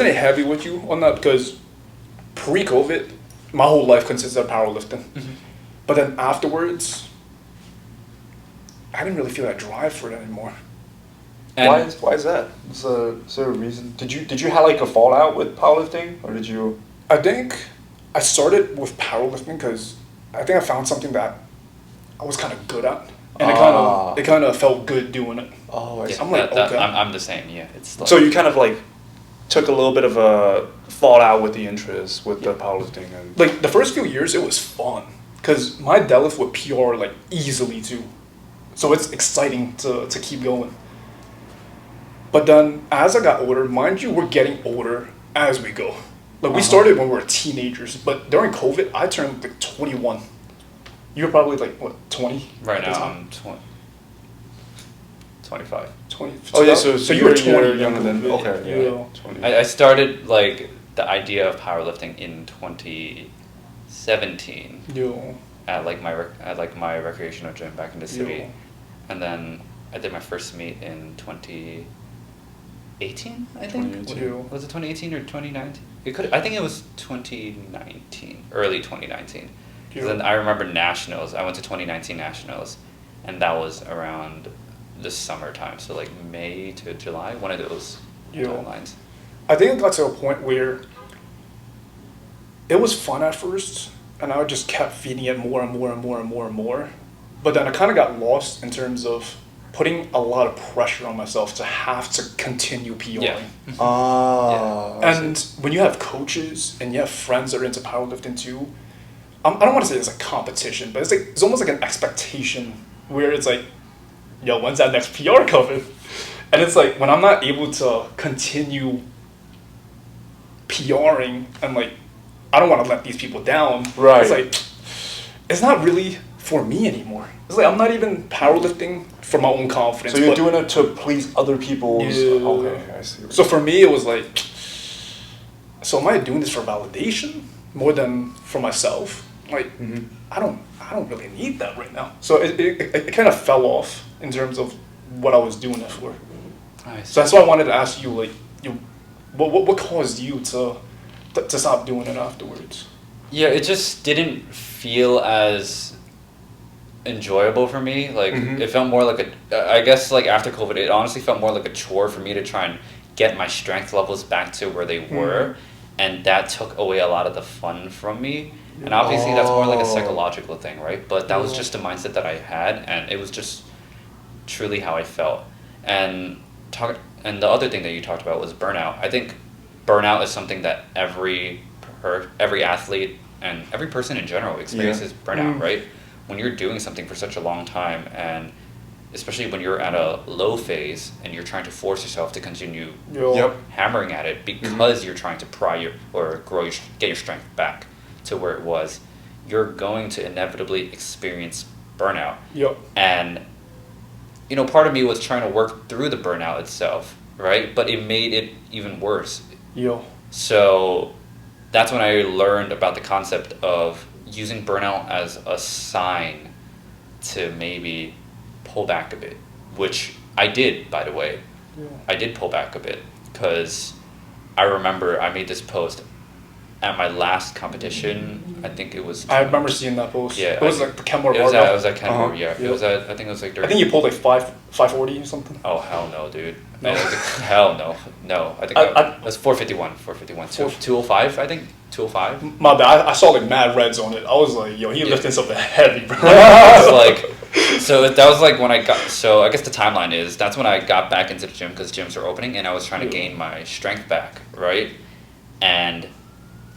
resonate heavy with you on that because pre-COVID, my whole life consisted of powerlifting. But then afterwards, I didn't really feel that drive for it anymore. And why is that? Is there a reason? Did you have like a fallout with powerlifting, or did you? I think I started with powerlifting because I think I found something that I was kind of good at, and it kind of felt good doing it. Oh, I see. I'm like, okay. I'm the same. Yeah, it's like, so you kind of like took a little bit of a fallout with the interest with the powerlifting, and like the first few years it was fun because my deadlift would PR like easily too, so it's exciting to keep going. But then as I got older, mind you, we're getting older as we go. Like we started when we were teenagers, but during COVID, I turned like 21. You were probably like what 20? Right now I'm 25. 20. Oh yeah, so you were 20 younger than okay. Yeah. 20. I started like the idea of powerlifting in 2017. Yeah. At like my recreational gym back in the city, Yeah. and then I did my first meet in 2018. I think 2018. Was it 2018 or 2019? I think it was 2019, early 2019. Yeah. Then I remember nationals. I went to 2019 nationals, and that was around the summertime. So like May to July, one of those timelines. I think it got to a point where it was fun at first, and I just kept feeding it more and more and more and more and more. But then I kind of got lost in terms of putting a lot of pressure on myself to have to continue PRing. Yeah. And when you have coaches and you have friends that are into powerlifting too, I don't want to say it's a competition, but it's almost like an expectation where it's like, yo, when's that next PR coming? And it's like when I'm not able to continue PRing, I'm like, I don't want to let these people down. Right. It's like, it's not really for me anymore. It's like I'm not even powerlifting for my own confidence. So you're doing it to please other people's. Yeah. Okay, I see. So for me, it was like, so am I doing this for validation more than for myself? Like, I don't really need that right now. So it kind of fell off in terms of what I was doing it for. So that's why I wanted to ask you, like, what caused you to stop doing it afterwards? Yeah, it just didn't feel as enjoyable for me. Like it felt more like I guess like after COVID, it honestly felt more like a chore for me to try and get my strength levels back to where they were, and that took away a lot of the fun from me. And obviously that's more like a psychological thing, right? But that was just a mindset that I had, and it was just truly how I felt. And the other thing that you talked about was burnout. I think burnout is something that every athlete and every person in general experiences burnout, right? When you're doing something for such a long time, and especially when you're at a low phase and you're trying to force yourself to continue hammering at it because you're trying to get your strength back to where it was, you're going to inevitably experience burnout. And part of me was trying to work through the burnout itself, right? But it made it even worse. So that's when I learned about the concept of using burnout as a sign to maybe pull back a bit, which I did, by the way. I did pull back a bit because I remember I made this post at my last competition. I think it was. I remember seeing that post. Yeah, it was like the Kenmore barbell. It was at Kenmore. Yeah, it was at. I think it was like. I think you pulled like 540 or something. Oh hell no, dude! No. Hell no, no. I think it was 451. 205. I think 205. My bad. I saw like mad reds on it. I was like, yo, he lifting something heavy, bro. So that was like when I got. So I guess the timeline is that's when I got back into the gym because gyms are opening and I was trying to gain my strength back, right? And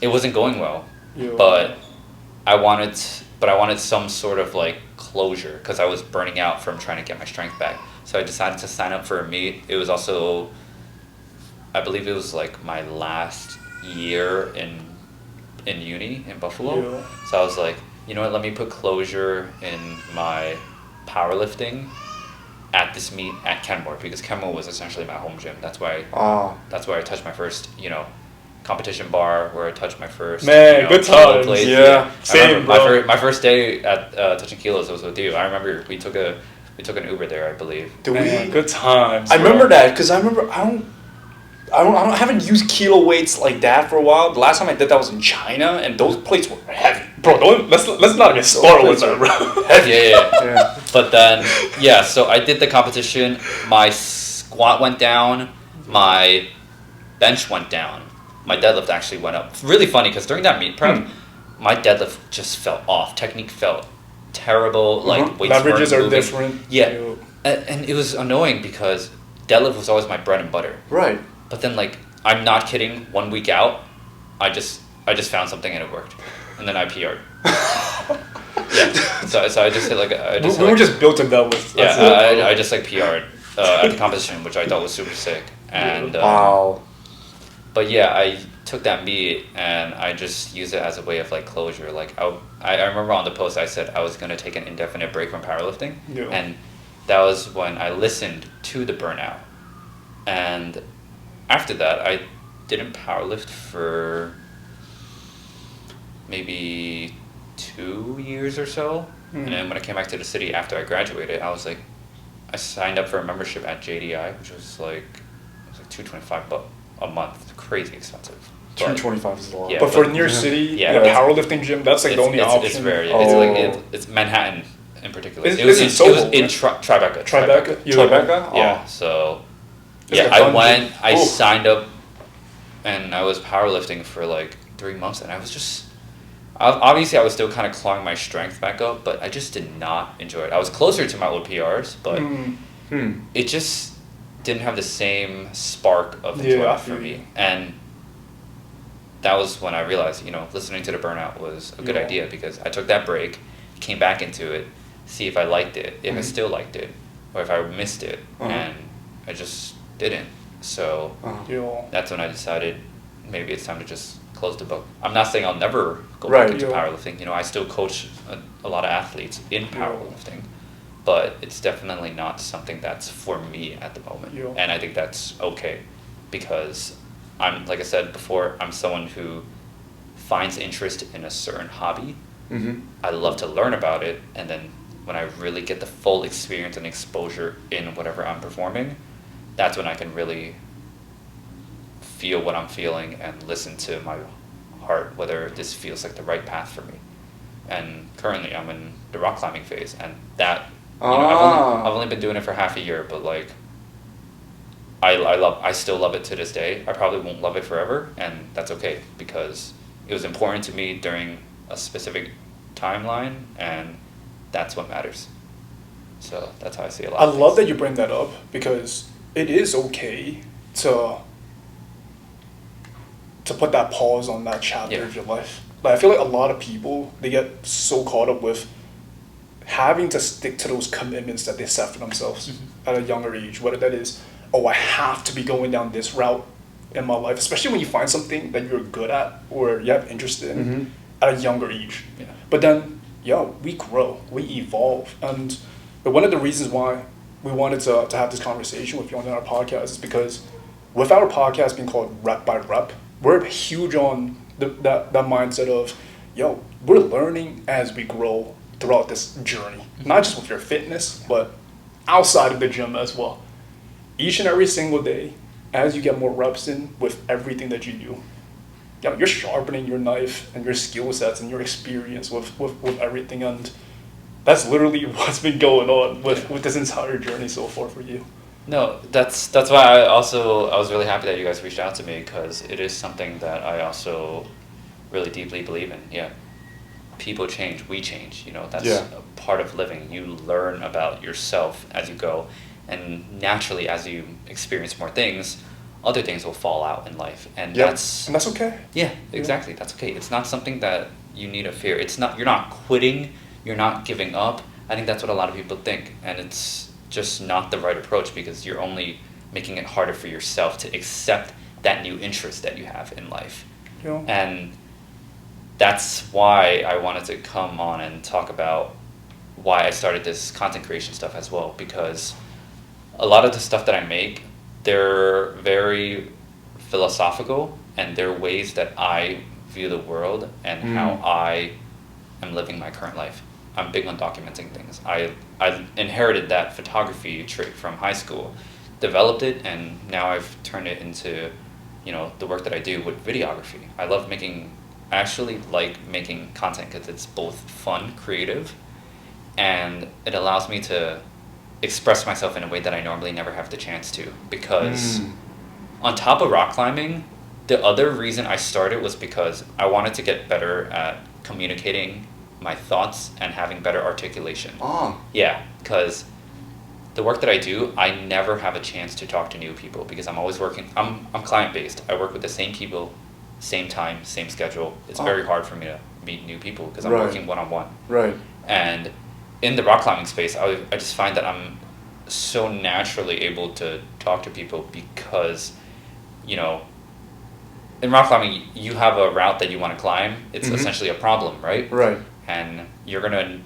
it wasn't going well, but I wanted some sort of like closure because I was burning out from trying to get my strength back. So I decided to sign up for a meet. It was also, I believe it was like my last year in uni in Buffalo. So I was like, you know what? Let me put closure in my powerlifting at this meet at Kenmore because Kenmore was essentially my home gym. That's why I touched my first, competition bar where I touched my first good times. Plate. Yeah, same, bro. My first day at touching kilos was with you. I remember we took an Uber there, I believe. Good times. I remember that because I I haven't used kilo weights like that for a while. The last time I did that was in China, and those plates were heavy. Bro, let's not get started with that, bro. Yeah. But then, so I did the competition. My squat went down. My bench went down. My deadlift actually went up. Really funny, because during that meet prep, my deadlift just felt off. Technique felt terrible. Like, weights leverages weren't are moving. different. Yeah. And it was annoying because deadlift was always my bread and butter. Right. But then, like, I'm not kidding, 1 week out, I just found something and it worked. And then I PR'd. So I just hit, like... we were just built to deadlift. I just, like, PR'd at the competition, which I thought was super sick. And, wow. But yeah, I took that meet and I just used it as a way of, like, closure. Like, I remember on the post I said I was going to take an indefinite break from powerlifting. Yeah. And that was when I listened to the burnout. And after that, I didn't powerlift for maybe 2 years or so. And then when I came back to the city after I graduated, I was like, I signed up for a membership at JDI, which was like $225 a month. Crazy expensive. But, $225 is a lot. Yeah, but for near city, yeah, in a powerlifting gym, that's like the only option. It's rare. Oh. It's like it's Manhattan in particular. It's It was in Tribeca. Tribeca. Tribeca? Yeah. So It's yeah, like a I dungeon. went. I Oof. signed up, and I was powerlifting for like 3 months, and I was just. Obviously, I was still kind of clawing my strength back up, but I just did not enjoy it. I was closer to my old PRs, but it just didn't have the same spark of enjoyment for me. And that was when I realized, listening to the burnout was a good idea, because I took that break, came back into it, see if I liked it, if I still liked it, or if I missed it, and I just didn't. So that's when I decided maybe it's time to just close the book. I'm not saying I'll never go back into powerlifting. I still coach a lot of athletes in powerlifting, but it's definitely not something that's for me at the moment. And I think that's okay, because I'm, like I said before, I'm someone who finds interest in a certain hobby. I love to learn about it, and then when I really get the full experience and exposure in whatever I'm performing, that's when I can really feel what I'm feeling and listen to my heart, whether this feels like the right path for me. And currently I'm in the rock climbing phase, and that I've only been doing it for half a year, but like I still love it to this day. I probably won't love it forever, and that's okay, because it was important to me during a specific timeline, and that's what matters. So that's how I see a lot I of love things. that you bring that up, because it is okay to put that pause on that chapter of your life. Like, I feel like a lot of people, they get so caught up with having to stick to those commitments that they set for themselves at a younger age, whether that is, oh, I have to be going down this route in my life, especially when you find something that you're good at or you have interest in at a younger age. But then, we grow, we evolve. And one of the reasons why we wanted to have this conversation with you on our podcast is because with our podcast being called Rep by Rep, we're huge on that mindset of, we're learning as we grow throughout this journey. Not just with your fitness, but outside of the gym as well. Each and every single day, as you get more reps in with everything that you do, you're sharpening your knife and your skill sets and your experience with everything. And that's literally what's been going on with this entire journey so far for you. No, that's why I was really happy that you guys reached out to me, because it is something that I also really deeply believe in. Yeah, people change, we change. That's a part of living. You learn about yourself as you go, and naturally, as you experience more things, other things will fall out in life, and that's okay. Yeah, exactly. That's okay. It's not something that you need to fear. It's not. You're not quitting. You're not giving up. I think that's what a lot of people think, and it's just not the right approach, because you're only making it harder for yourself to accept that new interest that you have in life. And that's why I wanted to come on and talk about why I started this content creation stuff as well, because a lot of the stuff that I make, they're very philosophical, and they're ways that I view the world and how I am living my current life. I'm big on documenting things. I inherited that photography trait from high school, developed it, and now I've turned it into the work that I do with videography. I actually like making content because it's both fun, creative, and it allows me to express myself in a way that I normally never have the chance to. Because on top of rock climbing, the other reason I started was because I wanted to get better at communicating my thoughts and having better articulation. Oh. Yeah, because the work that I do, I never have a chance to talk to new people because I'm always working. I'm client based. I work with the same people, same time, same schedule. It's very hard for me to meet new people because I'm working one-on-one. Right. And in the rock climbing space, I just find that I'm so naturally able to talk to people because, in rock climbing, you have a route that you want to climb. It's essentially a problem, right? Right. And you're going to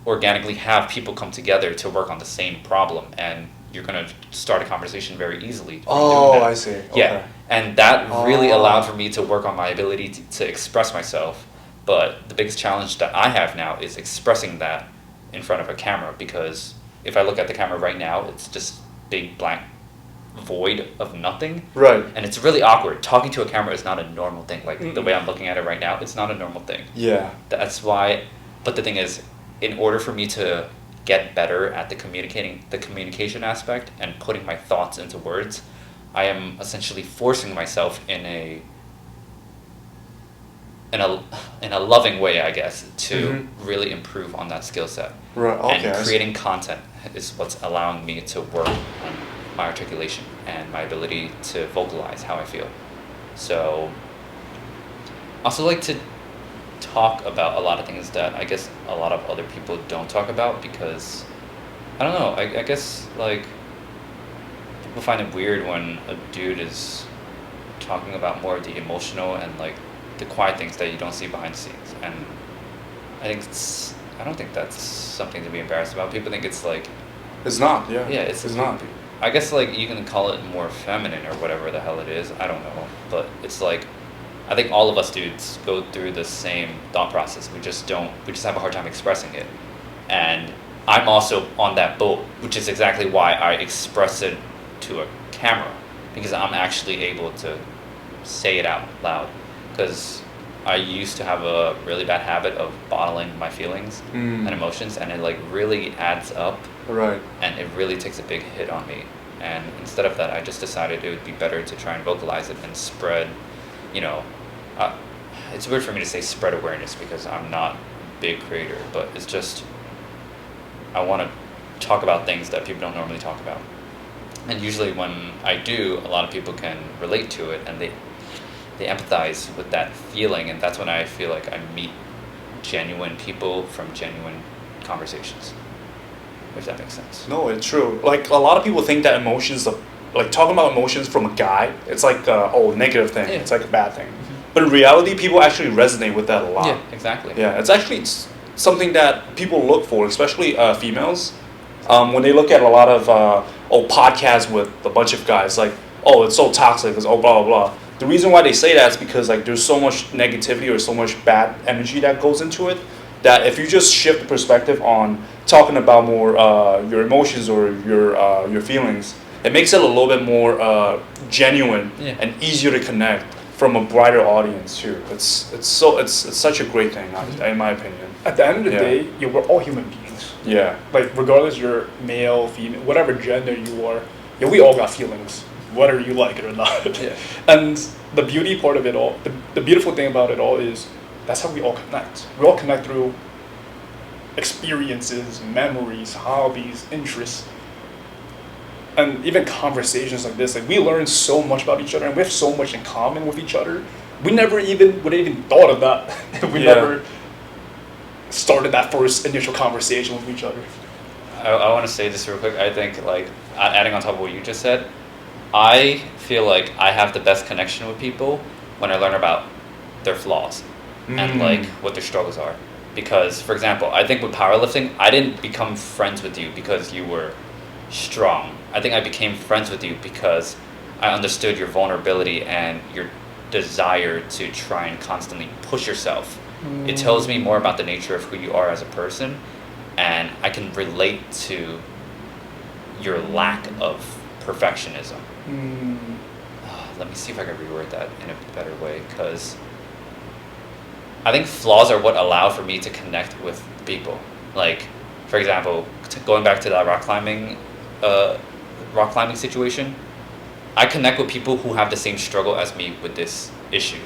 organically have people come together to work on the same problem, and you're going to start a conversation very easily. Oh, I see. Okay. Yeah, and that really allowed for me to work on my ability to express myself. But the biggest challenge that I have now is expressing that in front of a camera, because if I look at the camera right now, it's just big blank void of nothing. Right. And it's really awkward. Talking to a camera is not a normal thing. Like the way I'm looking at it right now, it's not a normal thing. Yeah. That's why, but the thing is, in order for me to get better at the communication aspect and putting my thoughts into words, I am essentially forcing myself in a loving way, I guess, to really improve on that skill set. Right. Okay. And creating content is what's allowing me to work on my articulation and my ability to vocalize how I feel. So, I also like to talk about a lot of things that I guess a lot of other people don't talk about because, I don't know, I guess, like, people find it weird when a dude is talking about more of the emotional and, like, the quiet things that you don't see behind the scenes. And I don't think that's something to be embarrassed about. People think it's like... It's not, yeah. Yeah, it's not. I guess, like, you can call it more feminine or whatever the hell it is. I don't know. But it's like, I think all of us dudes go through the same thought process. We just have a hard time expressing it. And I'm also on that boat, which is exactly why I express it to a camera. Because I'm actually able to say it out loud. Because I used to have a really bad habit of bottling my feelings and emotions, and it, like, really adds up. Right. And it really takes a big hit on me. And instead of that, I just decided it would be better to try and vocalize it and spread, it's weird for me to say spread awareness because I'm not a big creator, but it's just, I want to talk about things that people don't normally talk about. And usually when I do, a lot of people can relate to it and they empathize with that feeling, and that's when I feel like I meet genuine people from genuine conversations. If that makes sense. No, it's true. Like, a lot of people think that emotions, like, talking about emotions from a guy, it's like negative thing. Yeah. It's like a bad thing. But in reality, people actually resonate with that a lot. Yeah, exactly. Yeah, it's actually something that people look for, especially females. When they look at a lot of podcasts with a bunch of guys, like, oh, it's so toxic, it's blah, blah, blah. The reason why they say that is because, like, there's so much negativity or so much bad energy that goes into it, that if you just shift the perspective on talking about more your emotions or your feelings, it makes it a little bit more genuine and easier to connect from a brighter audience too. It's such a great thing, in my opinion. At the end of the day, we're all human beings. Yeah. Like, regardless you're male, female, whatever gender you are, we all got feelings, whether you like it or not. Yeah. And the beauty part of it all, the beautiful thing about it all is that's how we all connect. We all connect through experiences, memories, hobbies, interests, and even conversations like this. Like, we learn so much about each other, and we have so much in common with each other. We never would have even thought of that if we never started that first initial conversation with each other. I want to say this real quick. I think, like, adding on top of what you just said, I feel like I have the best connection with people when I learn about their flaws and, like, what their struggles are. Because, for example, I think with powerlifting, I didn't become friends with you because you were strong. I think I became friends with you because I understood your vulnerability and your desire to try and constantly push yourself. It tells me more about the nature of who you are as a person, and I can relate to your lack of perfectionism. let me see if I can reword that in a better way, because I think flaws are what allow for me to connect with people. Like, for example, going back to that rock climbing situation, I connect with people who have the same struggle as me with this issue.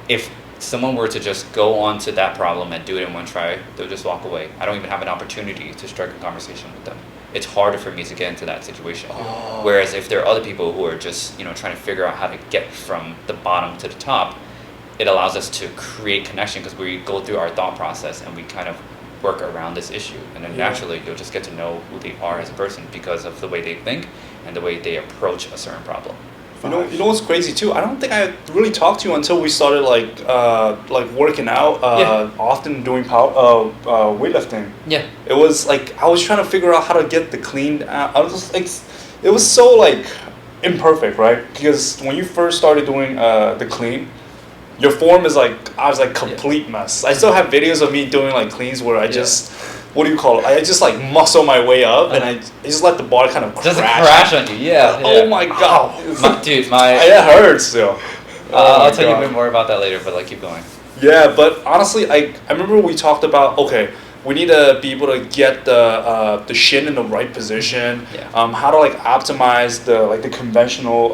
If someone were to just go on to that problem and do it in one try, they'll just walk away. I don't even have an opportunity to strike a conversation with them. It's harder for me to get into that situation. Oh. Whereas if there are other people who are just, trying to figure out how to get from the bottom to the top, it allows us to create connection because we go through our thought process and we kind of work around this issue. And then naturally, you'll just get to know who they are as a person because of the way they think and the way they approach a certain problem. You know what's crazy too? I don't think I really talked to you until we started like working out, often doing weightlifting. Yeah. It was like I was trying to figure out how to get the clean out. I was just like, it was so like imperfect, right? Because when you first started doing the clean, your form is like, I was like complete mess. I still have videos of me doing like cleans where I just, what do you call it? I just like muscle my way up and I just let the body kind of crash. Doesn't crash on you, yeah. Oh my god. Dude, it hurts still. I'll tell you a bit more about that later, but like keep going. Yeah, but honestly, I remember we talked about, okay, we need to be able to get the shin in the right position. Yeah. How to like optimize the conventional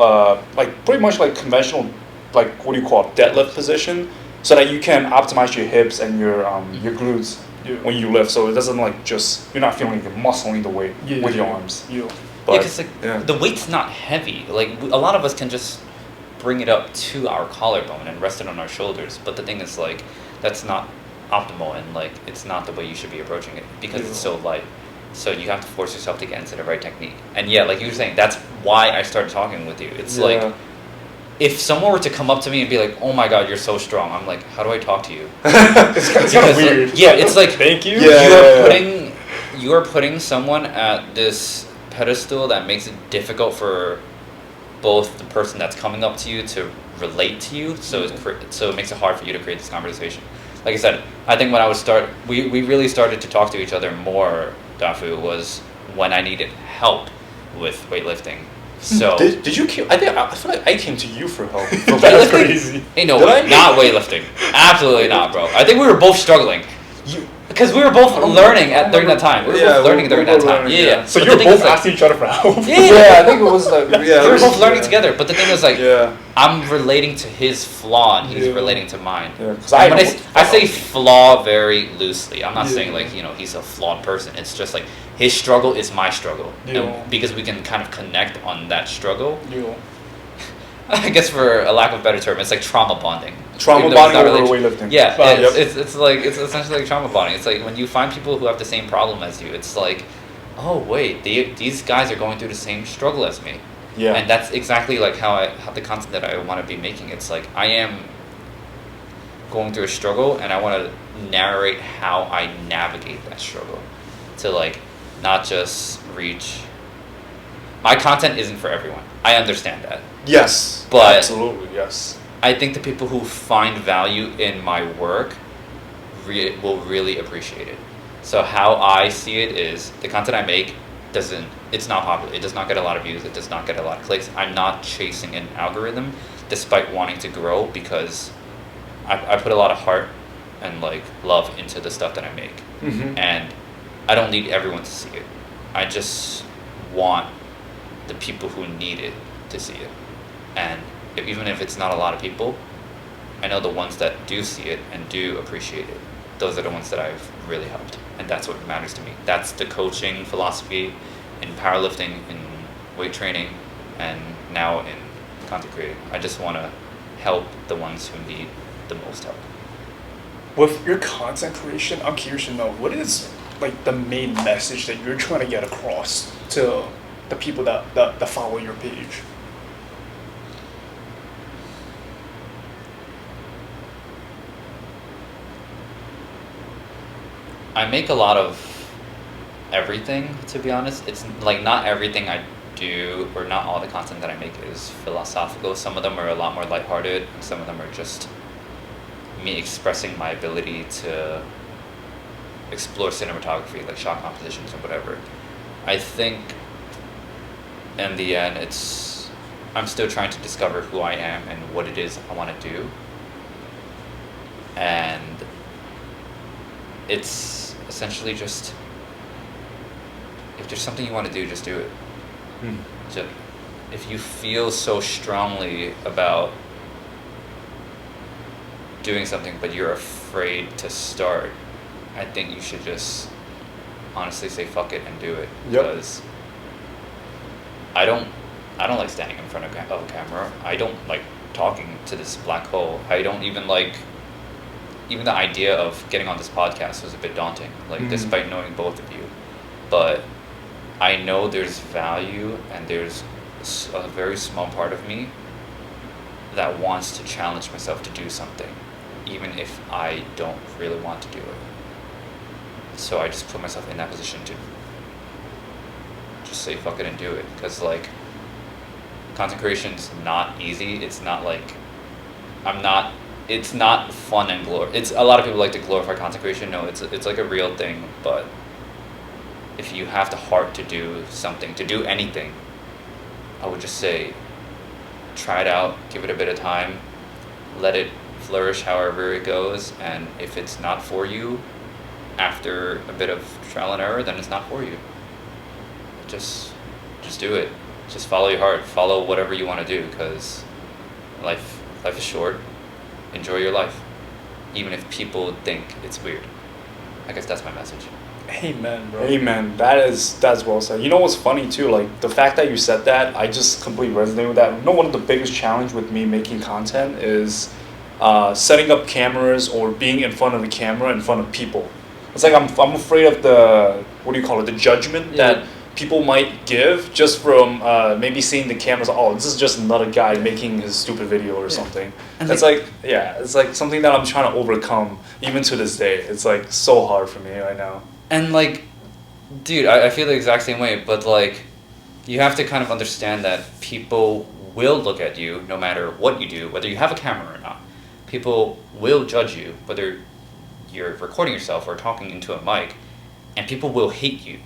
like pretty much like conventional like what do you call it, deadlift position, so that you can optimize your hips and your glutes when you lift, so it doesn't like just you're not feeling like you're muscling the weight with your arms. But, because the weight's not heavy. Like a lot of us can just bring it up to our collarbone and rest it on our shoulders. But the thing is like that's not optimal and like it's not the way you should be approaching it because it's so light. So you have to force yourself to get into the right technique. And like you were saying, that's why I started talking with you. It's like if someone were to come up to me and be like, "Oh my God, you're so strong," I'm like, "How do I talk to you?" It's kind of weird. Like, it's like thank you. You are putting someone at this pedestal that makes it difficult for both the person that's coming up to you to relate to you. So it makes it hard for you to create this conversation. Like I said, I think when we really started to talk to each other more, Dafu, was when I needed help with weightlifting. So did you I feel like I came to you for help. That's crazy. Ain't no way, not weightlifting. Absolutely not, bro. I think we were both struggling. Because we were both learning during that time. We were both learning during that time. Yeah. So you were both asking each other for help. Yeah, I think it was like we were both learning together. But the thing is like I'm relating to his flaw and he's relating to mine. Yeah. I say flaw very loosely. I'm not saying like he's a flawed person. It's just like his struggle is my struggle, and because we can kind of connect on that struggle. I guess for a lack of a better term, it's like trauma bonding. Trauma bonding over weightlifting. Yeah, it's essentially like trauma bonding. It's like when you find people who have the same problem as you, it's like, oh wait, these guys are going through the same struggle as me. Yeah. And that's exactly like how the content that I want to be making. It's like I am going through a struggle and I want to narrate how I navigate that struggle to like not just reach. My content isn't for everyone. I understand that. Yes. But absolutely, yes. I think the people who find value in my work will really appreciate it. So how I see it is the content I make it's not popular. It does not get a lot of views. It does not get a lot of clicks. I'm not chasing an algorithm despite wanting to grow because I put a lot of heart and like love into the stuff that I make. Mm-hmm. And I don't need everyone to see it. I just want the people who need it to see it. And even if it's not a lot of people, I know the ones that do see it and do appreciate it, those are the ones that I've really helped. And that's what matters to me. That's the coaching philosophy in powerlifting, in weight training, and now in content creating. I just want to help the ones who need the most help. With your content creation, I'm curious to know, what is like the main message that you're trying to get across to the people that follow your page? I make a lot of everything, to be honest. It's like not everything I do or not all the content that I make is philosophical. Some of them are a lot more lighthearted. Some of them are just me expressing my ability to explore cinematography, like shot compositions or whatever. I think in the end it's I'm still trying to discover who I am and what it is I want to do. And it's essentially just, if there's something you want to do, just do it. Just, if you feel so strongly about doing something but you're afraid to start, I think you should just honestly say fuck it and do it. Because I don't like standing in front of a camera. I don't like talking to this black hole. I don't even like, even the idea of getting on this podcast was a bit daunting, like despite knowing both of you. But I know there's value, and there's a very small part of me that wants to challenge myself to do something, even if I don't really want to do it. So I just put myself in that position to just say fuck it and do it. Because like, content creation's not easy. It's not like, it's not fun and it's a lot of people like to glorify content creation. No, it's like a real thing. But if you have the heart to do something, to do anything, I would just say try it out, give it a bit of time, let it flourish however it goes. And if it's not for you after a bit of trial and error, then it's not for you. Just do it. Just follow your heart, follow whatever you want to do, because life is short. Enjoy your life, even if people think it's weird. I guess that's my message. Amen, bro. Amen. That's well said. You know what's funny too? Like the fact that you said that, I just completely resonate with that. You know, one of the biggest challenge with me making content is setting up cameras or being in front of the camera in front of people. It's like I'm afraid of the, what do you call it, the judgment that people might give just from maybe seeing the cameras. Oh, this is just another guy making his stupid video or something. And it's it's like something that I'm trying to overcome even to this day. It's like so hard for me right now. And like, dude, I feel the exact same way, but like, you have to kind of understand that people will look at you no matter what you do, whether you have a camera or not. People will judge you, whether you're recording yourself or talking into a mic, and people will hate you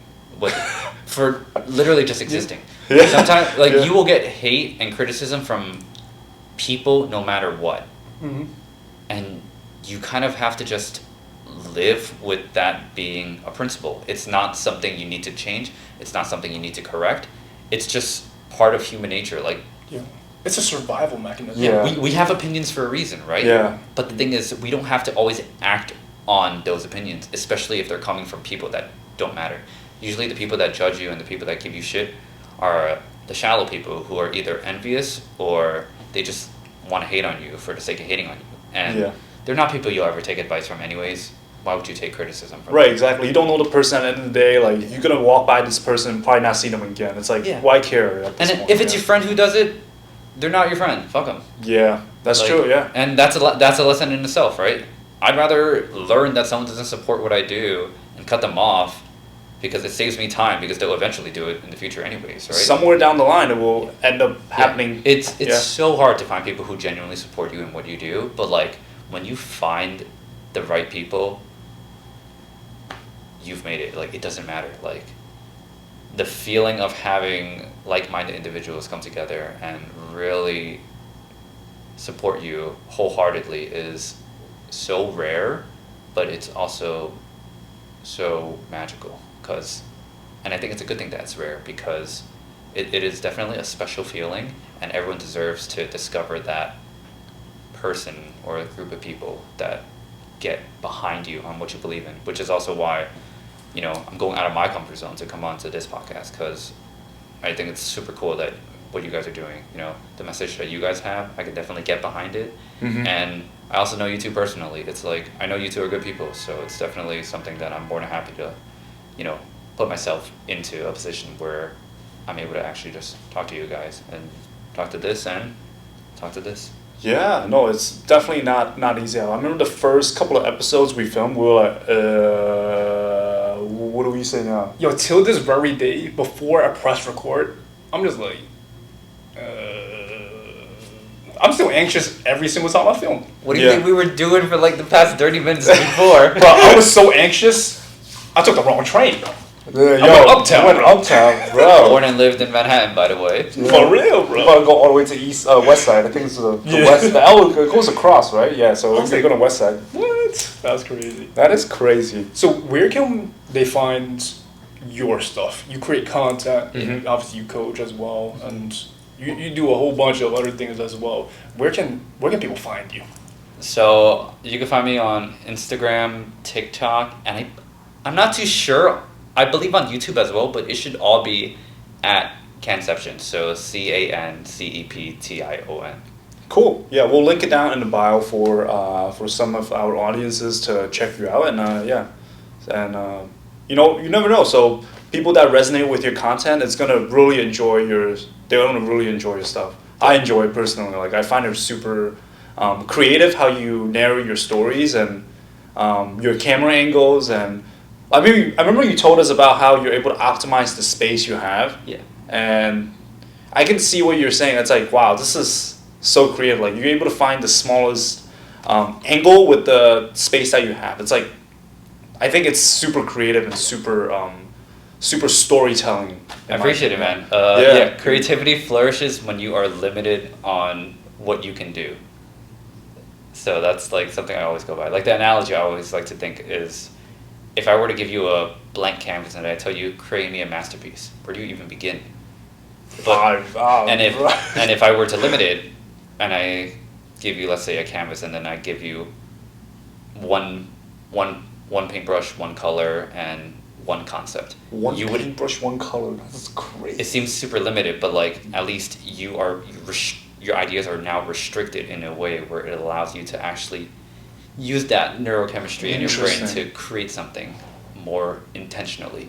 for literally just existing. Yeah. Sometimes, like, you will get hate and criticism from people no matter what. And you kind of have to just live with that being a principle. It's not something you need to change. It's not something you need to correct. It's just part of human nature. Like, it's a survival mechanism. Yeah. We have opinions for a reason, right? Yeah. But the thing is, we don't have to always act on those opinions, especially if they're coming from people that don't matter. Usually the people that judge you and the people that give you shit are the shallow people who are either envious or they just want to hate on you for the sake of hating on you. And they're not people you'll ever take advice from anyways. Why would you take criticism from them? Exactly. You don't know the person at the end of the day. Like, you're going to walk by this person, probably not see them again. It's like, why care at this point? If it's your friend who does it, they're not your friend. Fuck them. Yeah, that's true, yeah. And that's a lesson in itself, right? I'd rather learn that someone doesn't support what I do and cut them off, because it saves me time, because they'll eventually do it in the future anyways, right? Somewhere down the line it will end up happening. It's so hard to find people who genuinely support you in what you do, but like, when you find the right people, you've made it. Like, it doesn't matter. Like, the feeling of having like-minded individuals come together and really support you wholeheartedly is so rare, but it's also so magical. And I think it's a good thing that it's rare, because it is definitely a special feeling, and everyone deserves to discover that person or a group of people that get behind you on what you believe in, which is also why, you know, I'm going out of my comfort zone to come on to this podcast, because I think it's super cool that what you guys are doing, you know, the message that you guys have, I can definitely get behind it. And I also know you two personally. It's like, I know you two are good people, so it's definitely something that I'm more than happy to, you know, put myself into a position where I'm able to actually just talk to you guys and talk to this and talk to this. Yeah, no, it's definitely not easy. I remember the first couple of episodes we filmed, we were like, what do we say now? Yo, till this very day, before I press record, I'm just like, I'm still anxious every single time I film. What do you think we were doing for like the past 30 minutes before? Bro, I was so anxious, I took the wrong train. Yo, uptown, I went bro. uptown, bro. Born and lived in Manhattan, by the way. For real, You bro. gotta go all the way to west side. I think it's the west. The L goes across, right? Yeah. So was we're like- going to west side. What? That's crazy. That is crazy. So where can they find your stuff? You create content, Mm-hmm. and obviously you coach as well, and you do a whole bunch of other things as well. Where can people find you? So you can find me on Instagram, TikTok, and I'm not too sure. I believe on YouTube as well, but it should all be at Canception. So CANCEPTION. Cool. Yeah, we'll link it down in the bio for some of our audiences to check you out, and you know, you never know. So people that resonate with your content, it's gonna really enjoy your. They're gonna really enjoy your stuff. I enjoy it personally. Like I find it super creative how you narrate your stories and your camera angles, and I remember you told us about how you're able to optimize the space you have. Yeah. And I can see what you're saying. It's like, wow, this is so creative. Like you're able to find the smallest angle with the space that you have. It's like, I think it's super creative and super storytelling. I appreciate it, man. Yeah. Creativity flourishes when you are limited on what you can do. So that's like something I always go by. Like the analogy I always like to think is, if I were to give you a blank canvas and I tell you, create me a masterpiece, where do you even begin? And if I were to limit it, and I give you, let's say, a canvas, and then I give you one paintbrush, one color, and one concept. One you would. paintbrush, one color. That's crazy. It seems super limited, but like at least your ideas are now restricted in a way where it allows you to actually use that neurochemistry in your brain Interesting. to create something more intentionally.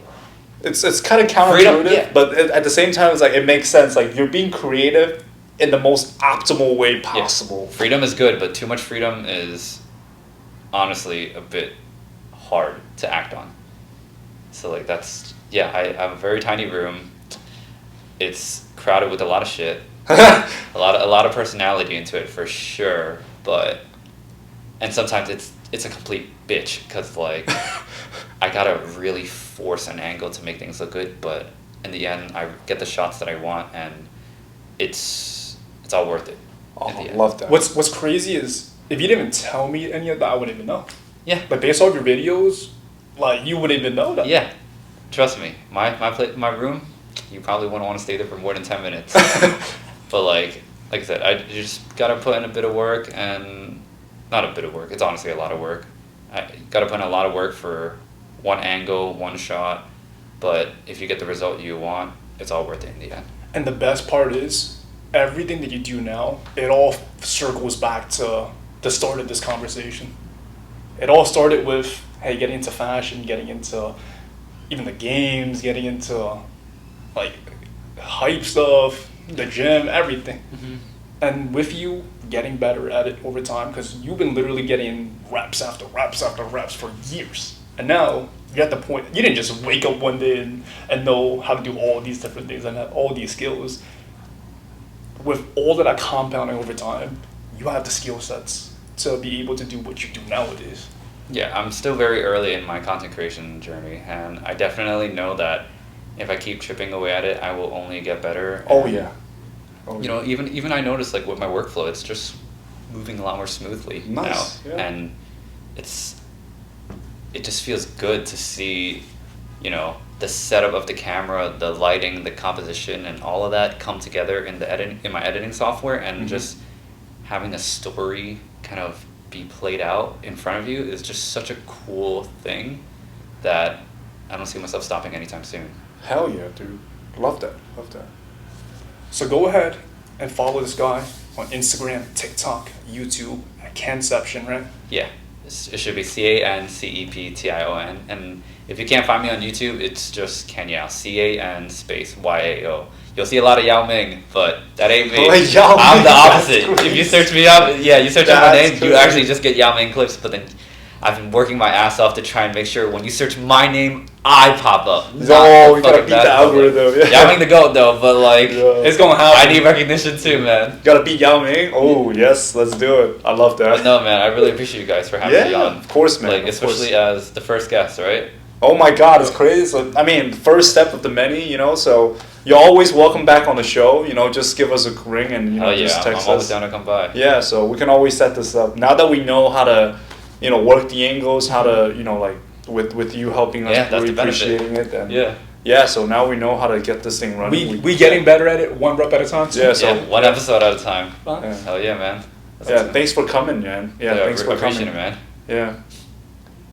It's kind of counterintuitive, Freedom, yeah. but at the same time, it's like it makes sense. Like you're being creative in the most optimal way possible. Freedom is good, but too much freedom is honestly a bit hard to act on. So like I have a very tiny room. It's crowded with a lot of shit. a lot of personality into it for sure, and sometimes it's a complete bitch because like I gotta really force an angle to make things look good, but in the end I get the shots that I want, and it's all worth it. Oh, in the I end. love that. What's crazy is if you didn't even tell me any of that, I wouldn't even know. Yeah. But based off your videos, like you wouldn't even know that. Yeah, trust me. My room, you probably wouldn't want to stay there for more than 10 minutes. But like I said, you just gotta put in a bit of work, and not a bit of work. It's honestly a lot of work. I gotta put in a lot of work for one angle, one shot. But if you get the result you want, it's all worth it in the end. And the best part is, everything that you do now, it all circles back to the start of this conversation. It all started with, hey, getting into fashion, getting into even the games, getting into like hype stuff, the gym, everything. Mm-hmm. And with you getting better at it over time, because you've been literally getting reps after reps after reps for years. And now you're at the point, you didn't just wake up one day and know how to do all these different things and have all these skills. With all of that compounding over time, you have the skill sets to be able to do what you do nowadays. Yeah, I'm still very early in my content creation journey, and I definitely know that if I keep chipping away at it, I will only get better. Oh And, yeah. You know, even I notice like with my workflow, it's just moving a lot more smoothly Nice, now, yeah. and it just feels good to see, you know, the setup of the camera, the lighting, the composition, and all of that come together in my editing software, and Mhm. just having a story kind of be played out in front of you is just such a cool thing that I don't see myself stopping anytime soon. Hell yeah, dude. Love that. Love that. So go ahead and follow this guy on Instagram, TikTok, YouTube, at Canception, right? Yeah, it should be CANCEPTION, and if you can't find me on YouTube, it's just Yao, CAN space YAO. You'll see a lot of Yao Ming, but that ain't me. Oh, Yao I'm Ming, the that's opposite. If you crazy. search me up, you search up my That's name, you crazy. actually just get Yao Ming clips, but then I've been working my ass off to try and make sure when you search my name, I pop up. not Oh, the you gotta fucking beat the bad public. algorithm. Yeah. Yao Ming the GOAT though, but like, Yeah. It's gonna I happen. need recognition too, man. Gotta beat Yao Ming. Oh yes, let's do it. I love that. But no, man, I really appreciate you guys for having me Yeah, on. of course, man. Like, of especially course. as the first guest, right? Oh my God, it's crazy. So, I mean, first step of the many, you know. So you're always welcome back on the show. You know, just give us a ring and you know just text I'm always us. down to come by. Yeah, so we can always set this up. Now that we know how to, you know, work the angles, how to, you know, like with you helping us, Yeah, that's really the benefit. appreciating it. And Yeah. so now we know how to get this thing running. We getting better at it, one rep at a time. Yeah, so One episode at a time. Yeah. Hell yeah, man. Yeah, thanks for coming, man. Yeah, thanks for appreciate coming. it, man. Yeah.